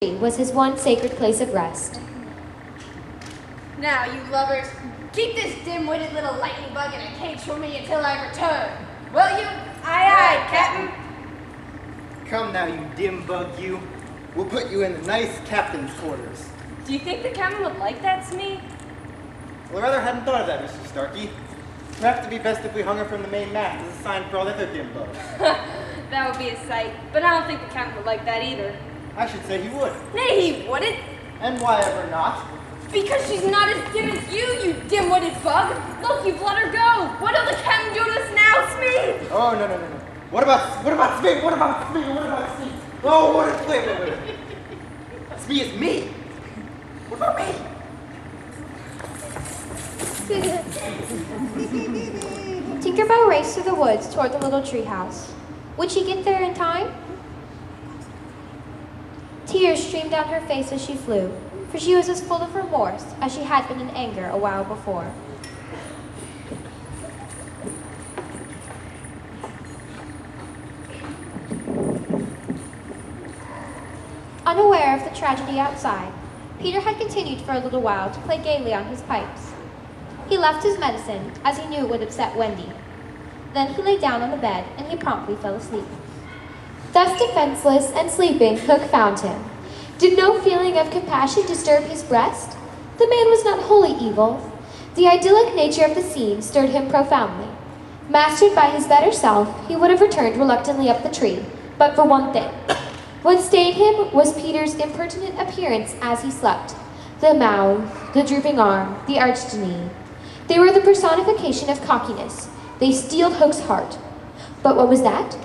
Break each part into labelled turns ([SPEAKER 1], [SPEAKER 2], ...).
[SPEAKER 1] was his one sacred place of rest.
[SPEAKER 2] Now, you lovers, keep this dim-witted little lightning bug in a cage for me until I return. Will you? Aye, Captain.
[SPEAKER 3] Come now, you dim bug, you. We'll put you in the nice captain's quarters.
[SPEAKER 4] Do you think the captain would like that, Smee?
[SPEAKER 3] Well, I rather hadn't thought of that, Mr. Starkey. Perhaps it'd be best if we hung her from the main mast as a sign for all the other dim bugs.
[SPEAKER 4] That would be a sight, but I don't think the captain would like that either.
[SPEAKER 3] I should say he would.
[SPEAKER 4] Nay, he wouldn't.
[SPEAKER 3] And why ever not?
[SPEAKER 4] Because she's not as dim as you dim-witted bug. Look, you've let her go. What will the captain do to us now, Smee?
[SPEAKER 3] Oh, no. What about Smee? What about Smee? What about Smee? Oh, wait. Smee is me. What about me?
[SPEAKER 1] Tinkerbell raced through the woods toward the little treehouse. Would she get there in time? Tears streamed down her face as she flew, for she was as full of remorse as she had been in anger a while before. Unaware of the tragedy outside, Peter had continued for a little while to play gaily on his pipes. He left his medicine, as he knew it would upset Wendy. Then he lay down on the bed, and he promptly fell asleep. Thus defenseless and sleeping, Hook found him. Did no feeling of compassion disturb his breast? The man was not wholly evil. The idyllic nature of the scene stirred him profoundly. Mastered by his better self, he would have returned reluctantly up the tree, but for one thing. What stayed him was Peter's impertinent appearance as he slept. The mouth, the drooping arm, the arched knee. They were the personification of cockiness. They steeled Hook's heart. But what was that?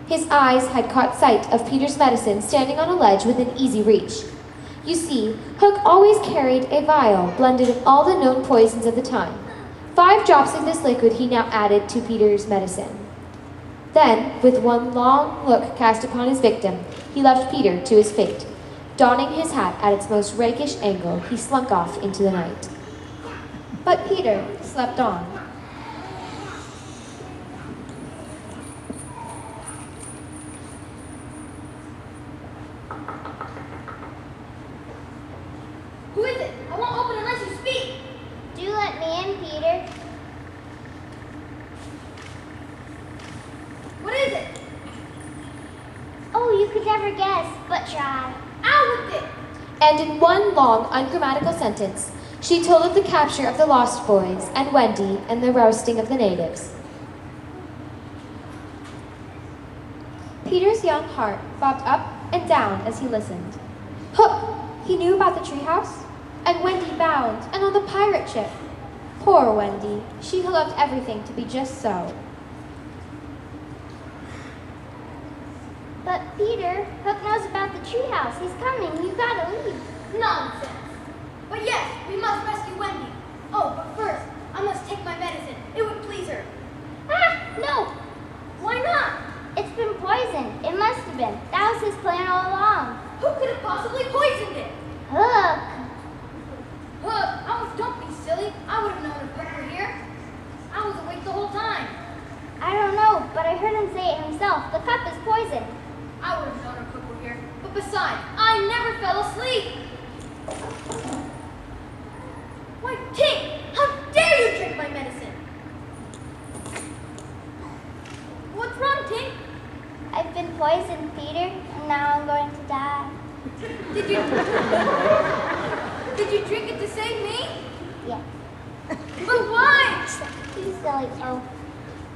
[SPEAKER 1] His eyes had caught sight of Peter's medicine standing on a ledge within easy reach. You see, Hook always carried a vial blended of all the known poisons of the time. 5 drops of this liquid he now added to Peter's medicine. Then, with one long look cast upon his victim, he left Peter to his fate. Donning his hat at its most rakish angle, he slunk off into the night. But Peter slept on.
[SPEAKER 2] Who is it? I won't open unless you speak.
[SPEAKER 5] Do let me in, Peter.
[SPEAKER 2] What is it?
[SPEAKER 5] Oh, you could never guess, but try.
[SPEAKER 2] Out with it.
[SPEAKER 1] And in one long, ungrammatical sentence, she told of the capture of the Lost Boys and Wendy and the roasting of the natives. Peter's young heart bobbed up and down as he listened. Hook! He knew about the treehouse? And Wendy bound, and on the pirate ship. Poor Wendy, she who loved everything to be just so.
[SPEAKER 5] But Peter, Hook knows about the treehouse. He's coming. You gotta leave.
[SPEAKER 2] Nonsense. But yes, we must rescue Wendy. Oh, but first, I must take my medicine. It would please her.
[SPEAKER 5] Ah, no.
[SPEAKER 2] Why not?
[SPEAKER 5] It's been poisoned. It must have been. That was his plan all along.
[SPEAKER 2] Who could have possibly poisoned it?
[SPEAKER 5] Hook.
[SPEAKER 2] Oh, don't be silly. I would have known if Hook were here. I was awake the whole time.
[SPEAKER 5] I don't know, but I heard him say it himself. The cup is poisoned.
[SPEAKER 2] I would have known if Hook were here. But besides, I never fell asleep. Why, Tink, how dare you drink my medicine? What's wrong, Tink?
[SPEAKER 5] I've been poisoned, Peter, and now I'm going to die.
[SPEAKER 2] Did you drink it to save me?
[SPEAKER 5] Yeah.
[SPEAKER 2] But why?
[SPEAKER 5] He's silly. Oh.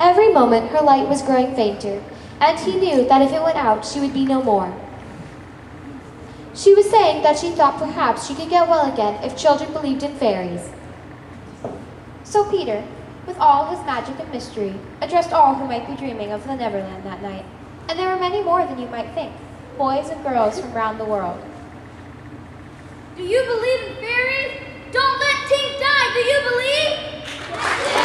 [SPEAKER 1] Every moment her light was growing fainter, and he knew that if it went out, she would be no more. She was saying that she thought perhaps she could get well again if children believed in fairies. So Peter, with all his magic and mystery, addressed all who might be dreaming of the Neverland that night. And there were many more than you might think, boys and girls from round the world.
[SPEAKER 2] Do you believe in fairies? Don't let Tink die. Do you believe?